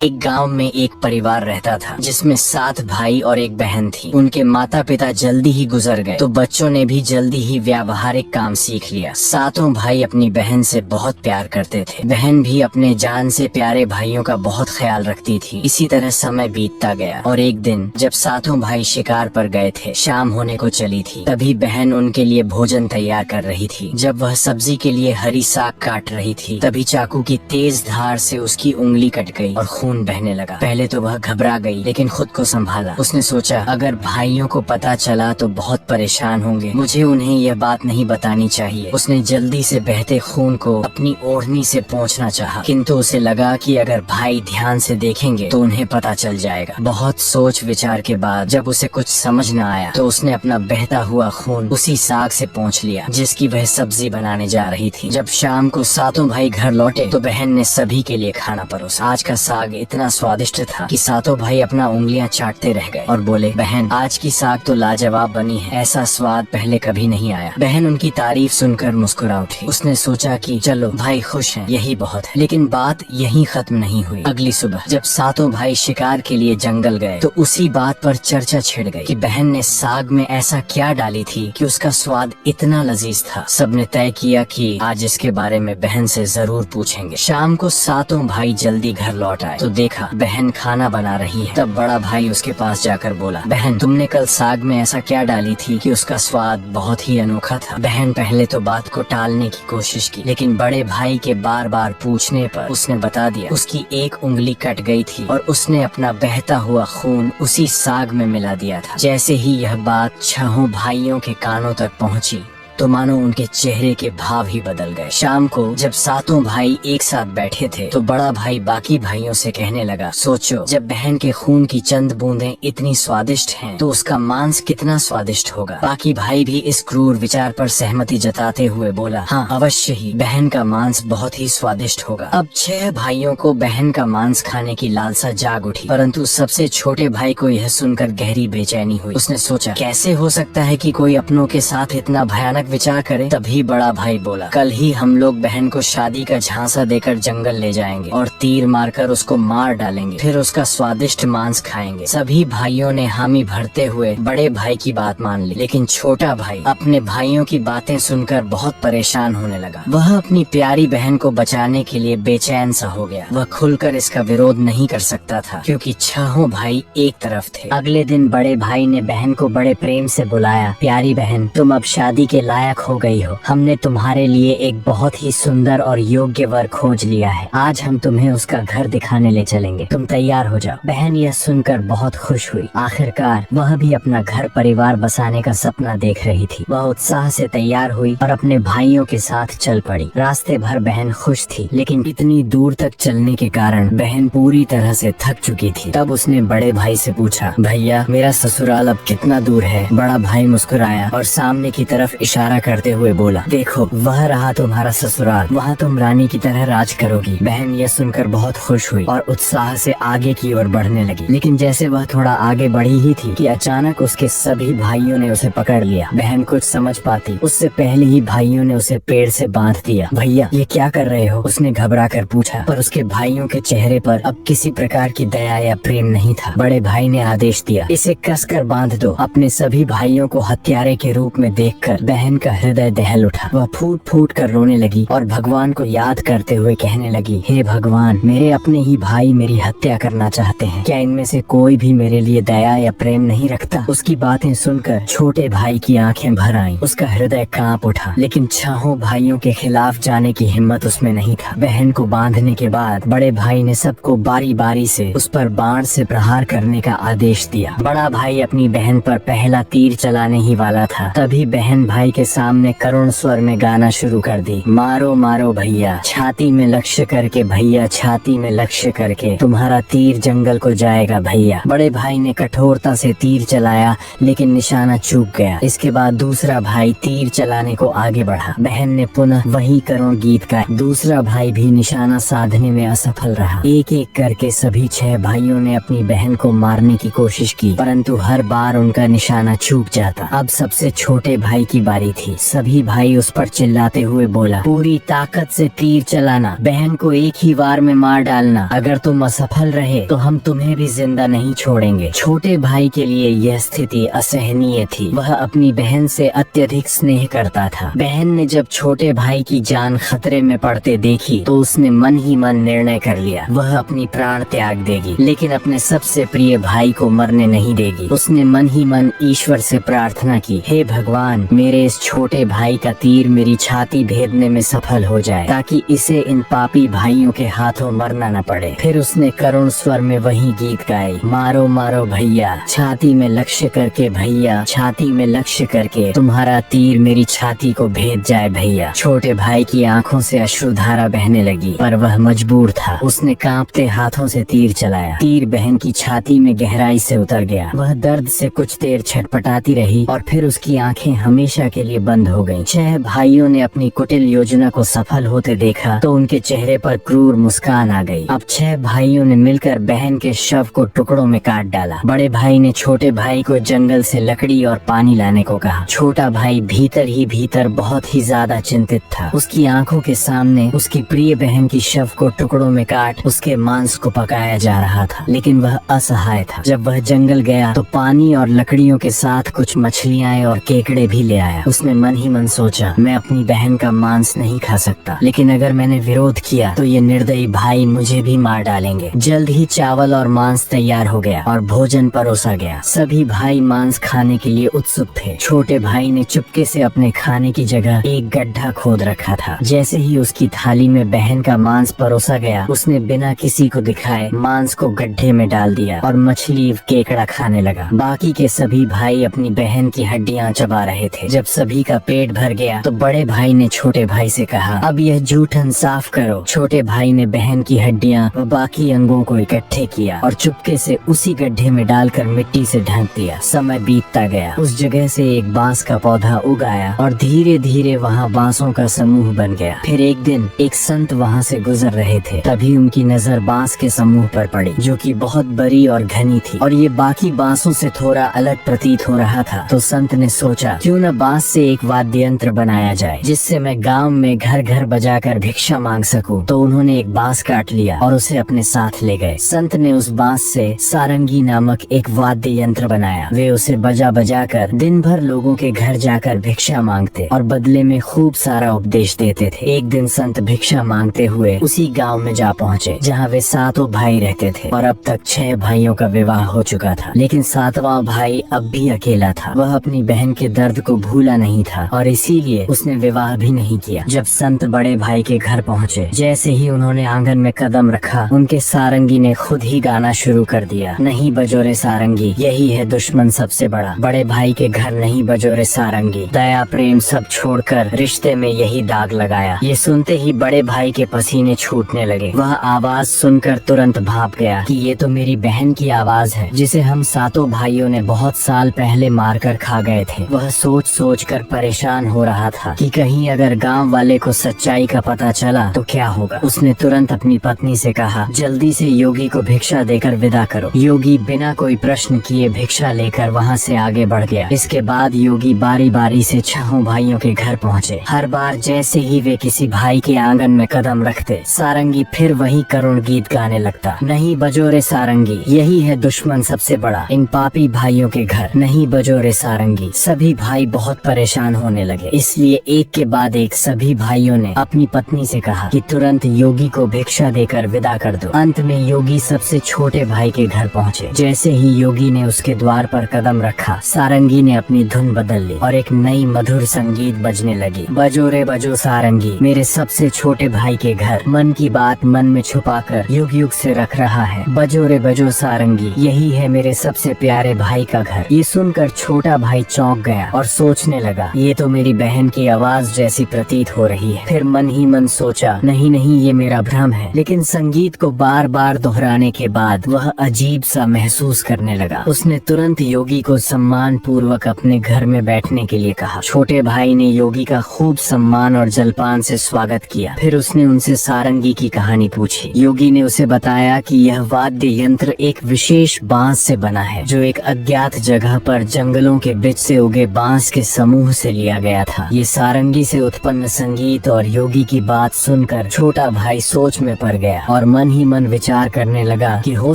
एक गांव में एक परिवार रहता था जिसमें 7 भाई और एक बहन थी। उनके माता पिता जल्दी ही गुजर गए तो बच्चों ने भी जल्दी ही व्यावहारिक काम सीख लिया। सातों भाई अपनी बहन से बहुत प्यार करते थे। बहन भी अपने जान से प्यारे भाइयों का बहुत ख्याल रखती थी। इसी तरह समय बीतता गया और एक दिन जब सातों भाई शिकार पर गए थे, शाम होने को चली थी, तभी बहन उनके लिए भोजन तैयार कर रही थी। जब वह सब्जी के लिए हरी साग काट रही थी, तभी चाकू की तेज धार से उसकी उंगली कट गई और खून बहने लगा। पहले तो वह घबरा गई, लेकिन खुद को संभाला। उसने सोचा, अगर भाइयों को पता चला तो बहुत परेशान होंगे, मुझे उन्हें यह बात नहीं बतानी चाहिए। उसने जल्दी से बहते खून को अपनी ओढ़नी से पोंछना चाहा, किंतु उसे लगा कि अगर भाई ध्यान से देखेंगे तो उन्हें पता चल जाएगा। बहुत सोच विचार के बाद जब उसे कुछ समझ न आया तो उसने अपना बहता हुआ खून उसी साग से पोंछ लिया जिसकी वह सब्जी बनाने जा रही थी। जब शाम को सातों भाई घर लौटे तो बहन ने सभी के लिए खाना परोसा। आज का साग इतना स्वादिष्ट था कि सातों भाई अपना उंगलियां चाटते रह गए और बोले, बहन आज की साग तो लाजवाब बनी है, ऐसा स्वाद पहले कभी नहीं आया। बहन उनकी तारीफ सुनकर मुस्कुरा उठी। उसने सोचा कि चलो भाई खुश हैं, यही बहुत है। लेकिन बात यहीं खत्म नहीं हुई। अगली सुबह जब सातों भाई शिकार के लिए जंगल गए तो उसी बात पर चर्चा छिड़ गई कि बहन ने साग में ऐसा क्या डाली थी कि उसका स्वाद इतना लजीज था। सबने तय किया कि आज इसके बारे में बहन से जरूर पूछेंगे। शाम को सातों भाई जल्दी घर लौट आए तो देखा बहन खाना बना रही है। तब बड़ा भाई उसके पास जाकर बोला, बहन तुमने कल साग में ऐसा क्या डाली थी कि उसका स्वाद बहुत ही अनोखा था। बहन पहले तो बात को टालने की कोशिश की, लेकिन बड़े भाई के बार बार पूछने पर उसने बता दिया, उसकी एक उंगली कट गई थी और उसने अपना बहता हुआ खून उसी साग में मिला दिया था। जैसे ही यह बात छहों भाइयों के कानों तक पहुंची तो मानो उनके चेहरे के भाव ही बदल गए। शाम को जब सातों भाई एक साथ बैठे थे तो बड़ा भाई बाकी भाइयों से कहने लगा, सोचो जब बहन के खून की चंद बूंदें इतनी स्वादिष्ट हैं तो उसका मांस कितना स्वादिष्ट होगा। बाकी भाई भी इस क्रूर विचार पर सहमति जताते हुए बोला, हाँ अवश्य ही, बहन का मांस बहुत ही स्वादिष्ट होगा। अब 6 भाइयों को बहन का मांस खाने की लालसा जाग उठी, परंतु सबसे छोटे भाई को यह सुनकर गहरी बेचैनी हुई। उसने सोचा, कैसे हो सकता है कि कोई अपनों के साथ इतना भयानक विचार करे। तभी बड़ा भाई बोला, कल ही हम लोग बहन को शादी का झांसा देकर जंगल ले जाएंगे और तीर मारकर उसको मार डालेंगे, फिर उसका स्वादिष्ट मांस खाएंगे। सभी भाइयों ने हामी भरते हुए बड़े भाई की बात मान ली, लेकिन छोटा भाई अपने भाइयों की बातें सुनकर बहुत परेशान होने लगा। वह अपनी प्यारी बहन को बचाने के लिए बेचैन सा हो गया। वह खुलकर इसका विरोध नहीं कर सकता था क्योंकि छहों भाई एक तरफ थे। अगले दिन बड़े भाई ने बहन को बड़े प्रेम से बुलाया, प्यारी बहन तुम अब शादी के लायक हो गई हो। हमने तुम्हारे लिए एक बहुत ही सुंदर और योग्य वर खोज लिया है। आज हम तुम्हें उसका घर दिखाने ले चलेंगे, तुम तैयार हो जाओ। बहन यह सुनकर बहुत खुश हुई। आखिरकार वह भी अपना घर परिवार बसाने का सपना देख रही थी। वह उत्साह से तैयार हुई और अपने भाइयों के साथ चल पड़ी। रास्ते भर बहन खुश थी, लेकिन इतनी दूर तक चलने के कारण बहन पूरी तरह से थक चुकी थी। तब उसने बड़े भाई से पूछा, भैया मेरा ससुराल अब कितना दूर है? बड़ा भाई मुस्कुराया और सामने की तरफ इशारा करते हुए बोला, देखो वह रहा तुम्हारा ससुराल, वहाँ तुम रानी की तरह राज करोगी। बहन यह सुनकर बहुत खुश हुई और उत्साह से आगे की ओर बढ़ने लगी। लेकिन जैसे वह थोड़ा आगे बढ़ी ही थी कि अचानक उसके सभी भाइयों ने उसे पकड़ लिया। बहन कुछ समझ पाती उससे पहले ही भाइयों ने उसे पेड़ से बांध दिया। भैया ये क्या कर रहे हो? उसने घबरा कर पूछा, पर उसके भाइयों के चेहरे पर अब किसी प्रकार की दया या प्रेम नहीं था। बड़े भाई ने आदेश दिया, इसे कसकर बांध दो। अपने सभी भाइयों को हत्यारे के रूप में देखकर बहन का हृदय दहल उठा। वह फूट फूट कर रोने लगी और भगवान को याद करते हुए कहने लगी, हे भगवान, मेरे अपने ही भाई मेरी हत्या करना चाहते हैं। क्या इनमें से कोई भी मेरे लिए दया या प्रेम नहीं रखता? उसकी बातें सुनकर छोटे भाई की आंखें भर आईं। उसका हृदय कांप उठा, लेकिन छहों भाइयों के खिलाफ जाने की हिम्मत उसमें नहीं था। बहन को बांधने के बाद बड़े भाई ने सबको बारी बारी से उस पर बाण से प्रहार करने का आदेश दिया। बड़ा भाई अपनी बहन पर पहला तीर चलाने ही वाला था, तभी बहन भाई के सामने करुण स्वर में गाना शुरू कर दी, मारो मारो भैया, छाती में लक्ष्य करके भैया, छाती में लक्ष्य करके तुम्हारा तीर जंगल को जाएगा भैया। बड़े भाई ने कठोरता से तीर चलाया, लेकिन निशाना चूक गया। इसके बाद दूसरा भाई तीर चलाने को आगे बढ़ा। बहन ने पुनः वही करुण गीत गाया। दूसरा भाई भी निशाना साधने में असफल रहा। एक एक करके सभी 6 भाइयों ने अपनी बहन को मारने की कोशिश की, परंतु हर बार उनका निशाना चूक जाता। अब सबसे छोटे भाई की बारी रही थी। सभी भाई उस पर चिल्लाते हुए बोला, पूरी ताकत से तीर चलाना, बहन को एक ही वार में मार डालना। अगर तुम असफल रहे तो हम तुम्हें भी जिंदा नहीं छोड़ेंगे। छोटे भाई के लिए यह स्थिति असहनीय थी। वह अपनी बहन से अत्यधिक स्नेह करता था। बहन ने जब छोटे भाई की जान खतरे में पड़ते देखी तो उसने मन ही मन निर्णय कर लिया, वह अपनी प्राण त्याग देगी, लेकिन अपने सबसे प्रिय भाई को मरने नहीं देगी। उसने मन ही मन ईश्वर से प्रार्थना की, हे भगवान, मेरे इस छोटे भाई का तीर मेरी छाती भेदने में सफल हो जाए, ताकि इसे इन पापी भाइयों के हाथों मरना न पड़े। फिर उसने करुण स्वर में वही गीत गाए, मारो मारो भैया, छाती में लक्ष्य करके भैया, छाती में लक्ष्य करके तुम्हारा तीर मेरी छाती को भेद जाए भैया। छोटे भाई की आंखों से अश्रुधारा बहने लगी, पर वह मजबूर था। उसने कांपते हाथों से तीर चलाया। तीर बहन की छाती में गहराई से उतर गया। वह दर्द से कुछ देर छटपटाती रही और फिर उसकी आंखें हमेशा के लिए बंद हो गईं। 6 भाइयों ने अपनी कुटिल योजना को सफल होते देखा तो उनके चेहरे पर क्रूर मुस्कान आ गई। अब 6 भाइयों ने मिलकर बहन के शव को टुकड़ों में काट डाला। बड़े भाई ने छोटे भाई को जंगल से लकड़ी और पानी लाने को कहा। छोटा भाई भीतर ही भीतर बहुत ही ज्यादा चिंतित था। उसकी आंखों के सामने उसकी प्रिय बहन की शव को टुकड़ों में काट उसके मांस को पकाया जा रहा था, लेकिन वह असहाय था। जब वह जंगल गया तो पानी और लकड़ियों के साथ कुछ मछलियां और केकड़े भी ले आया। उसने मन ही मन सोचा, मैं अपनी बहन का मांस नहीं खा सकता, लेकिन अगर मैंने विरोध किया तो ये निर्दयी भाई मुझे भी मार डालेंगे। जल्द ही चावल और मांस तैयार हो गया और भोजन परोसा गया। सभी भाई मांस खाने के लिए उत्सुक थे। छोटे भाई ने चुपके से अपने खाने की जगह एक गड्ढा खोद रखा था। जैसे ही उसकी थाली में बहन का मांस परोसा गया, उसने बिना किसी को दिखाए मांस को गड्ढे में डाल दिया और मछली केकड़ा खाने लगा। बाकी के सभी भाई अपनी बहन की हड्डियां चबा रहे थे। जब सभी का पेट भर गया तो बड़े भाई ने छोटे भाई से कहा, अब यह जूठन साफ करो। छोटे भाई ने बहन की हड्डियां व बाकी अंगों को इकट्ठे किया और चुपके से उसी गड्ढे में डालकर मिट्टी से ढक दिया। समय बीतता गया। उस जगह से एक बांस का पौधा उग आया और धीरे धीरे वहाँ बांसों का समूह बन गया। फिर एक दिन एक संत वहाँ से गुजर रहे थे। तभी उनकी नजर बांस के समूह पर पड़ी, जो कि बहुत बड़ी और घनी थी और ये बाकी बांसों से थोड़ा अलग प्रतीत हो रहा था। तो संत ने सोचा, क्यों न बांस से एक वाद्य यंत्र बनाया जाए जिससे मैं गांव में घर घर बजाकर भिक्षा मांग सकूं। तो उन्होंने एक बांस काट लिया और उसे अपने साथ ले गए। संत ने उस बांस से सारंगी नामक एक वाद्य यंत्र बनाया। वे उसे बजा बजा कर दिन भर लोगों के घर जाकर भिक्षा मांगते और बदले में खूब सारा उपदेश देते थे। एक दिन संत भिक्षा मांगते हुए उसी गांव में जा पहुँचे जहाँ वे 7 भाई रहते थे और अब तक 6 भाइयों का विवाह हो चुका था, लेकिन 7वां भाई अब भी अकेला था। वह अपनी बहन के दर्द को भूला नहीं था और इसीलिए उसने विवाह भी नहीं किया। जब संत बड़े भाई के घर पहुँचे, जैसे ही उन्होंने आंगन में कदम रखा, उनके सारंगी ने खुद ही गाना शुरू कर दिया, नहीं बजोरे सारंगी, यही है दुश्मन सबसे बड़ा। बड़े भाई के घर नहीं बजोरे सारंगी, दया प्रेम सब छोड़कर रिश्ते में यही दाग लगाया। ये सुनते ही बड़े भाई के पसीने छूटने लगे। वह आवाज सुनकर तुरंत भाप गया कि ये तो मेरी बहन की आवाज है, जिसे हम 7 भाइयों ने बहुत साल पहले मारकर खा गए थे। वह सोच सोच कर परेशान हो रहा था कि कहीं अगर गांव वाले को सच्चाई का पता चला तो क्या होगा। उसने तुरंत अपनी पत्नी से कहा, जल्दी से योगी को भिक्षा देकर विदा करो। योगी बिना कोई प्रश्न किए भिक्षा लेकर वहाँ से आगे बढ़ गया। इसके बाद योगी बारी बारी से 6 भाइयों के घर पहुँचे। हर बार जैसे ही वे किसी भाई के आंगन में कदम रखते, सारंगी फिर वही करुण गीत गाने लगता, नहीं बजोरे सारंगी, यही है दुश्मन सबसे बड़ा, इन पापी भाइयों के घर नहीं बजोरे सारंगी। सभी भाई बहुत परेशान होने लगे, इसलिए एक के बाद एक सभी भाइयों ने अपनी पत्नी से कहा कि तुरंत योगी को भिक्षा देकर विदा कर दो। अंत में योगी सबसे छोटे भाई के घर पहुँचे। जैसे ही योगी ने उसके द्वार पर कदम रखा, सारंगी ने अपनी धुन बदल ली और एक नई मधुर संगीत बजने लगी, बजो रे बजो सारंगी, मेरे सबसे छोटे भाई के घर, मन की बात मन में छुपाकर युग युग से रख रहा है, बजो रे बजो सारंगी, यही है मेरे सबसे प्यारे भाई का घर। ये सुनकर छोटा भाई चौंक गया और सोचने लगा, ये तो मेरी बहन की आवाज जैसी प्रतीत हो रही है। फिर मन ही मन सोचा, नहीं नहीं, ये मेरा भ्रम है। लेकिन संगीत को बार बार दोहराने के बाद वह अजीब सा महसूस करने लगा। उसने तुरंत योगी को सम्मान पूर्वक अपने घर में बैठने के लिए कहा। छोटे भाई ने योगी का खूब सम्मान और जलपान से स्वागत किया। फिर उसने उनसे सारंगी की कहानी पूछी। योगी ने उसे बताया कि यह वाद्य यंत्र एक विशेष बांस से बना है, जो एक अज्ञात जगह पर जंगलों के बीच से उगे बांस के समूह मुंह से लिया गया था। ये सारंगी से उत्पन्न संगीत और योगी की बात सुनकर छोटा भाई सोच में पड़ गया और मन ही मन विचार करने लगा कि हो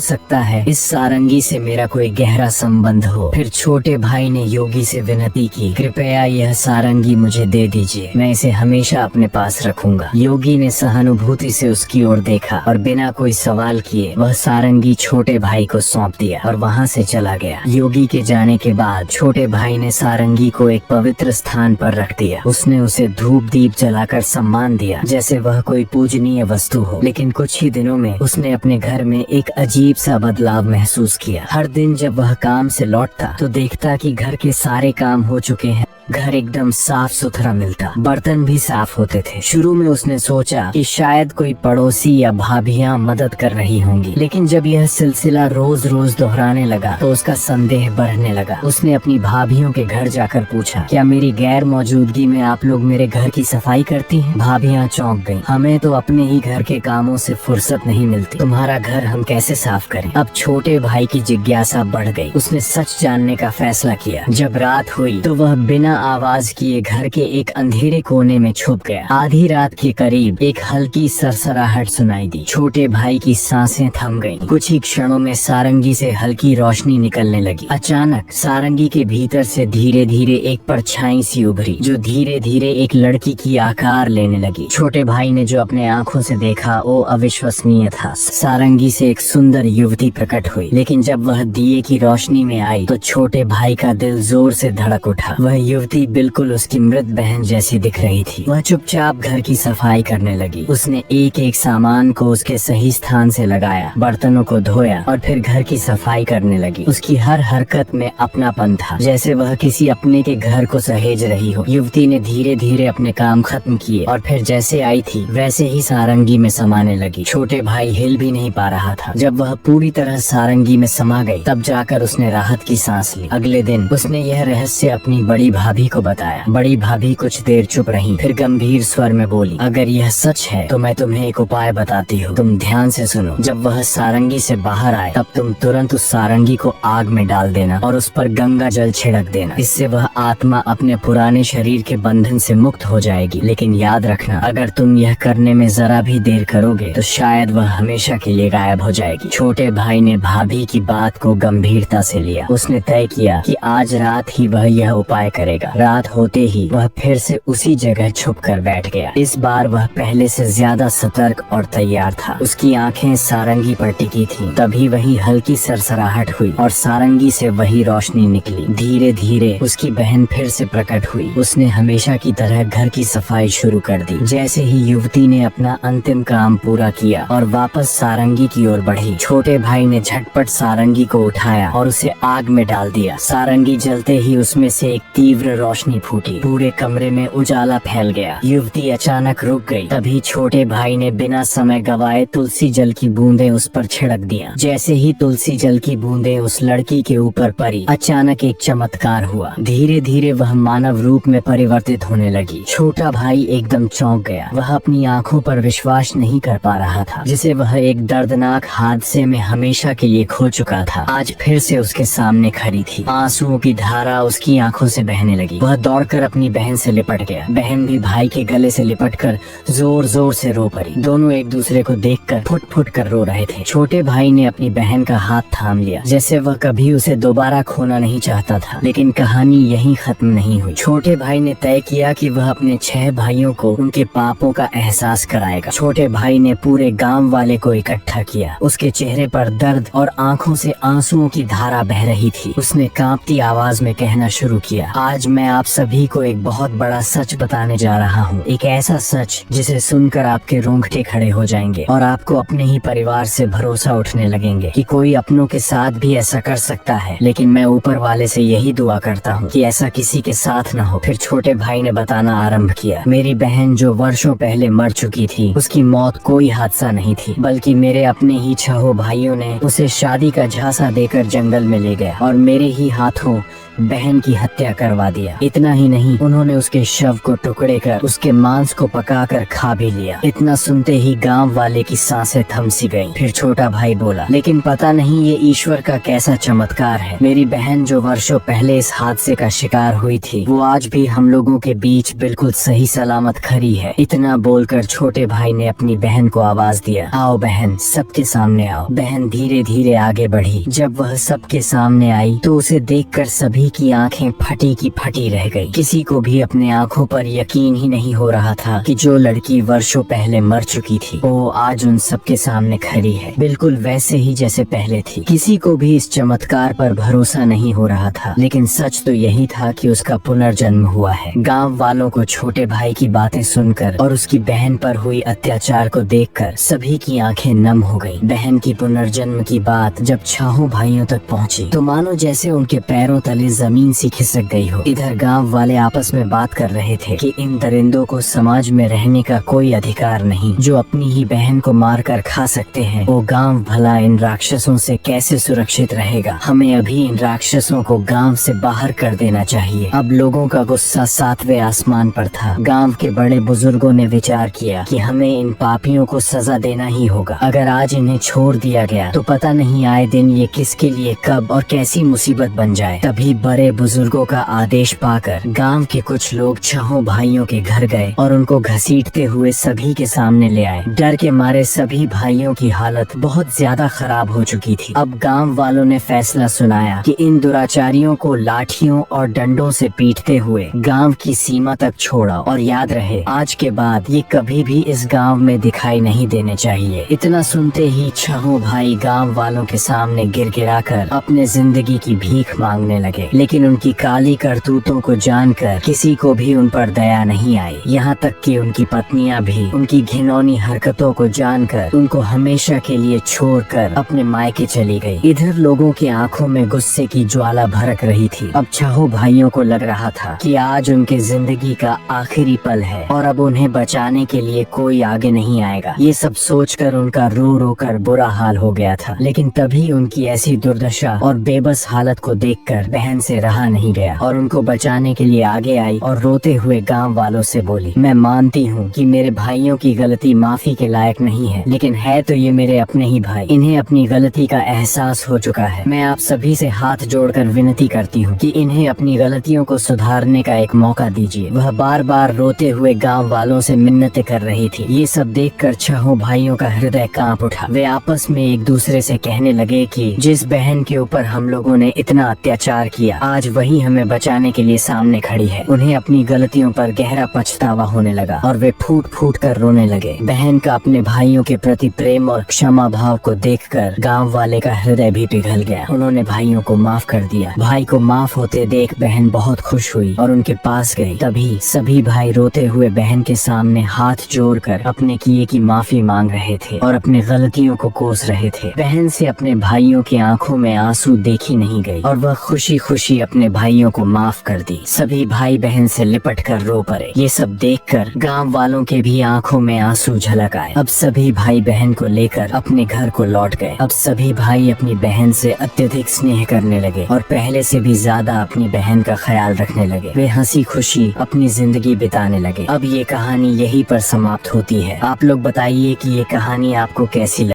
सकता है इस सारंगी से मेरा कोई गहरा संबंध हो। फिर छोटे भाई ने योगी से विनती की, कृपया यह सारंगी मुझे दे दीजिए, मैं इसे हमेशा अपने पास रखूंगा। योगी ने सहानुभूति से उसकी ओर देखा और बिना कोई सवाल किए वह सारंगी छोटे भाई को सौंप दिया और वहाँ से चला गया। योगी के जाने के बाद छोटे भाई ने सारंगी को एक पवित्र स्थान पर रख दिया। उसने उसे धूप दीप जलाकर सम्मान दिया जैसे वह कोई पूजनीय वस्तु हो। लेकिन कुछ ही दिनों में उसने अपने घर में एक अजीब सा बदलाव महसूस किया। हर दिन जब वह काम से लौटता तो देखता कि घर के सारे काम हो चुके हैं, घर एकदम साफ सुथरा मिलता, बर्तन भी साफ होते थे। शुरू में उसने सोचा कि शायद कोई पड़ोसी या भाभियां मदद कर रही होंगी, लेकिन जब यह सिलसिला रोज रोज दोहराने लगा तो उसका संदेह बढ़ने लगा। उसने अपनी भाभियों के घर जाकर पूछा, क्या मेरी गैर मौजूदगी में आप लोग मेरे घर की सफाई करती हैं? भाभियां चौंक गईं। हमें तो अपने ही घर के कामों से फुर्सत नहीं मिलती, तुम्हारा घर हम कैसे साफ करें? अब छोटे भाई की जिज्ञासा बढ़ गई। उसने सच जानने का फैसला किया। जब रात हुई तो वह बिना आवाज किए घर के एक अंधेरे कोने में छुप गया। आधी रात के करीब एक हल्की सरसराहट सुनाई दी। छोटे भाई की सांसें थम गईं। कुछ ही क्षणों में सारंगी से हल्की रोशनी निकलने लगी। अचानक सारंगी के भीतर से धीरे धीरे एक परछाई सी उभरी जो धीरे धीरे एक लड़की की आकार लेने लगी। छोटे भाई ने जो अपने आंखों से देखा वो अविश्वसनीय था। सारंगी से एक सुंदर युवती प्रकट हुई, लेकिन जब वह दिए की रोशनी में आई तो छोटे भाई का दिल जोर से धड़क उठा। वह युवती बिल्कुल उसकी मृत बहन जैसी दिख रही थी। वह चुपचाप घर की सफाई करने लगी। उसने एक एक सामान को उसके सही स्थान से लगाया, बर्तनों को धोया और फिर घर की सफाई करने लगी। उसकी हर हरकत में अपनापन था, जैसे वह किसी अपने के घर को सहेज रही हो। युवती ने धीरे धीरे अपने काम खत्म किए और फिर जैसे आई थी वैसे ही सारंगी में समाने लगी। छोटे भाई हिल भी नहीं पा रहा था। जब वह पूरी तरह सारंगी में समा गई तब जाकर उसने राहत की सांस ली। अगले दिन उसने यह रहस्य अपनी बड़ी भाभी को बताया। बड़ी भाभी कुछ देर चुप रही, फिर गंभीर स्वर में बोली, अगर यह सच है तो मैं तुम्हें एक उपाय बताती हूँ, तुम ध्यान से सुनो। जब वह सारंगी से बाहर आए तब तुम तुरंत उस सारंगी को आग में डाल देना और उस पर गंगा जल छिड़क देना। इससे वह आत्मा अपने पुराने शरीर के बंधन से मुक्त हो जाएगी। लेकिन याद रखना, अगर तुम यह करने में जरा भी देर करोगे तो शायद वह हमेशा के लिए गायब हो जाएगी। छोटे भाई ने भाभी की बात को गंभीरता से लिया। उसने तय किया कि आज रात ही वह यह उपाय करेगा। रात होते ही वह फिर से उसी जगह छुप कर बैठ गया। इस बार वह पहले से ज्यादा सतर्क और तैयार था। उसकी आंखें सारंगी पर टिकी थीं। तभी वही हल्की सरसराहट हुई और सारंगी से वही रोशनी निकली। धीरे धीरे उसकी बहन फिर से प्रकट हुई। उसने हमेशा की तरह घर की सफाई शुरू कर दी। जैसे ही युवती ने अपना अंतिम काम पूरा किया और वापस सारंगी की ओर बढ़ी, छोटे भाई ने झटपट सारंगी को उठाया और उसे आग में डाल दिया। सारंगी जलते ही उसमें से एक तीव्र रोशनी फूटी। पूरे कमरे में उजाला फैल गया। युवती अचानक रुक गई। तभी छोटे भाई ने बिना समय गवाए तुलसी जल की बूंदें उस पर छिड़क दिया। जैसे ही तुलसी जल की बूंदें उस लड़की के ऊपर पड़ी, अचानक एक चमत्कार हुआ। धीरे धीरे वह मानव रूप में परिवर्तित होने लगी। छोटा भाई एकदम चौंक गया। वह अपनी आंखों पर विश्वास नहीं कर पा रहा था, जिसे वह एक दर्दनाक हादसे में हमेशा के लिए खो चुका था। आज फिर से उसके सामने खड़ी थी। आंसुओं की धारा उसकी आंखों से बहने लगी। वह दौड़कर अपनी बहन से लिपट गया। बहन भी भाई के गले से लिपटकर जोर जोर से रो पड़ी। दोनों एक दूसरे को देखकर फुट फुट कर रो रहे थे। छोटे भाई ने अपनी बहन का हाथ थाम लिया, जैसे वह कभी उसे दोबारा खोना नहीं चाहता था। लेकिन कहानी यहीं खत्म नहीं हुई। छोटे भाई ने तय किया कि वह अपने 6 भाइयों को उनके पापों का एहसास कराएगा। छोटे भाई ने पूरे गांव वाले को इकट्ठा किया। उसके चेहरे पर दर्द और आंखों से आंसुओं की धारा बह रही थी। उसने कांपती आवाज में कहना शुरू किया, आज मैं आप सभी को एक बहुत बड़ा सच बताने जा रहा हूँ। एक ऐसा सच जिसे सुनकर आपके रोंगटे खड़े हो जाएंगे और आपको अपने ही परिवार से भरोसा उठने लगेंगे कि कोई अपनों के साथ भी ऐसा कर सकता है। लेकिन मैं ऊपर वाले से यही दुआ करता हूँ कि ऐसा किसी के साथ न हो। फिर छोटे भाई ने बताना आरंभ किया, मेरी बहन जो वर्षों पहले मर चुकी थी, उसकी मौत कोई हादसा नहीं थी, बल्कि मेरे अपने ही 6 भाइयों ने उसे शादी का झांसा देकर जंगल में ले गया और मेरे ही हाथों बहन की हत्या करवा दी। दिया। इतना ही नहीं, उन्होंने उसके शव को टुकड़े कर उसके मांस को पकाकर खा भी लिया। इतना सुनते ही गांव वाले की सांसें थम सी गईं। फिर छोटा भाई बोला, लेकिन पता नहीं ये ईश्वर का कैसा चमत्कार है। मेरी बहन जो वर्षों पहले इस हादसे का शिकार हुई थी, वो आज भी हम लोगों के बीच बिल्कुल सही सलामत खड़ी है। इतना बोलकर छोटे भाई ने अपनी बहन को आवाज दिया, आओ बहन, सबके सामने आओ। बहन धीरे धीरे आगे बढ़ी। जब वह सबके सामने आई तो उसे देखकर सभी की आंखें फटी की फटी रह गई। किसी को भी अपने आंखों पर यकीन ही नहीं हो रहा था कि जो लड़की वर्षों पहले मर चुकी थी, वो आज उन सबके सामने खड़ी है, बिल्कुल वैसे ही जैसे पहले थी। किसी को भी इस चमत्कार पर भरोसा नहीं हो रहा था, लेकिन सच तो यही था कि उसका पुनर्जन्म हुआ है। गांव वालों को छोटे भाई की बातें सुनकर और उसकी बहन पर हुई अत्याचार को देखकर सभी की आंखें नम हो गई। बहन की पुनर्जन्म की बात जब छहों भाइयों तक पहुंची तो मानो जैसे उनके पैरों तले जमीन सी खिसक गई हो। इधर गांव वाले आपस में बात कर रहे थे कि इन दरिंदों को समाज में रहने का कोई अधिकार नहीं, जो अपनी ही बहन को मारकर खा सकते हैं। वो गांव भला इन राक्षसों से कैसे सुरक्षित रहेगा। हमें अभी इन राक्षसों को गांव से बाहर कर देना चाहिए। अब लोगों का गुस्सा 7वें आसमान पर था। गांव के बड़े बुजुर्गों ने विचार किया कि हमें इन पापियों को सजा देना ही होगा। अगर आज इन्हें छोड़ दिया गया तो पता नहीं आए दिन ये किसके लिए कब और कैसी मुसीबत बन जाए। तभी बड़े बुजुर्गों का आदेश पाकर गांव के कुछ लोग छहों भाइयों के घर गए और उनको घसीटते हुए सभी के सामने ले आए। डर के मारे सभी भाइयों की हालत बहुत ज्यादा खराब हो चुकी थी। अब गांव वालों ने फैसला सुनाया कि इन दुराचारियों को लाठियों और डंडों से पीटते हुए गांव की सीमा तक छोड़ा, और याद रहे आज के बाद ये कभी भी इस गांव में दिखाई नहीं देने चाहिए। इतना सुनते ही छहों भाई गांव वालों के सामने गिड़गिड़ाकर अपने जिंदगी की भीख मांगने लगे। लेकिन उनकी काली करतूतों को जानकर किसी को भी उन पर दया नहीं आई। यहाँ तक कि उनकी पत्नियां भी उनकी घिनौनी हरकतों को जानकर उनको हमेशा के लिए छोड़कर अपने मायके चली गई। इधर लोगों की आंखों में गुस्से की ज्वाला भड़क रही थी। अब छहों भाइयों को लग रहा था कि आज उनके जिंदगी का आखिरी पल है और अब उन्हें बचाने के लिए कोई आगे नहीं आएगा। ये सब सोचकर उनका रो रो कर बुरा हाल हो गया था। लेकिन तभी उनकी ऐसी दुर्दशा और बेबस हालत को देखकर बहन से रहा नहीं गया और उनको बचाने के लिए आगे आई और रोते हुए गांव वालों से बोली, मैं मानती हूँ कि मेरे भाइयों की गलती माफी के लायक नहीं है, लेकिन है तो ये मेरे अपने ही भाई। इन्हें अपनी गलती का एहसास हो चुका है। मैं आप सभी से हाथ जोड़कर विनती करती हूँ कि इन्हें अपनी गलतियों को सुधारने का एक मौका दीजिए। वह बार बार रोते हुए गांव वालों से मिन्नतें कर रही थी। ये सब देखकर छहों भाइयों का हृदय कांप उठा। वे आपस में एक दूसरे से कहने लगे कि जिस बहन के ऊपर हम लोगों ने इतना अत्याचार किया, आज वही हमें बचाने के लिए सामने खड़ी है। उन्हें अपनी गलतियों पर गहरा पछतावा होने लगा और वे फूट फूट कर रोने लगे। बहन का अपने भाइयों के प्रति प्रेम और क्षमा भाव को देखकर गांव वाले का हृदय भी पिघल गया। उन्होंने भाइयों को माफ कर दिया। भाई को माफ होते देख बहन बहुत खुश हुई और उनके पास गई। तभी सभी भाई रोते हुए बहन के सामने हाथ जोड़कर अपने किए की माफी मांग रहे थे और अपने गलतियों को कोस रहे थे। बहन से अपने भाइयों की आंखों में आंसू देखी नहीं गई और वह खुशी खुशी अपने भाइयों को माफ कर दी। सभी भाई बहन से लिपट कर रो पड़े। ये सब देखकर गांव वालों के भी आंखों में आंसू झलक आए। अब सभी भाई बहन को लेकर अपने घर को लौट गए। अब सभी भाई अपनी बहन से अत्यधिक स्नेह करने लगे और पहले से भी ज्यादा अपनी बहन का ख्याल रखने लगे। वे हंसी खुशी अपनी जिंदगी बिताने लगे। अब ये कहानी यहीं पर समाप्त होती है। आप लोग बताइए कि ये कहानी आपको कैसी लगी।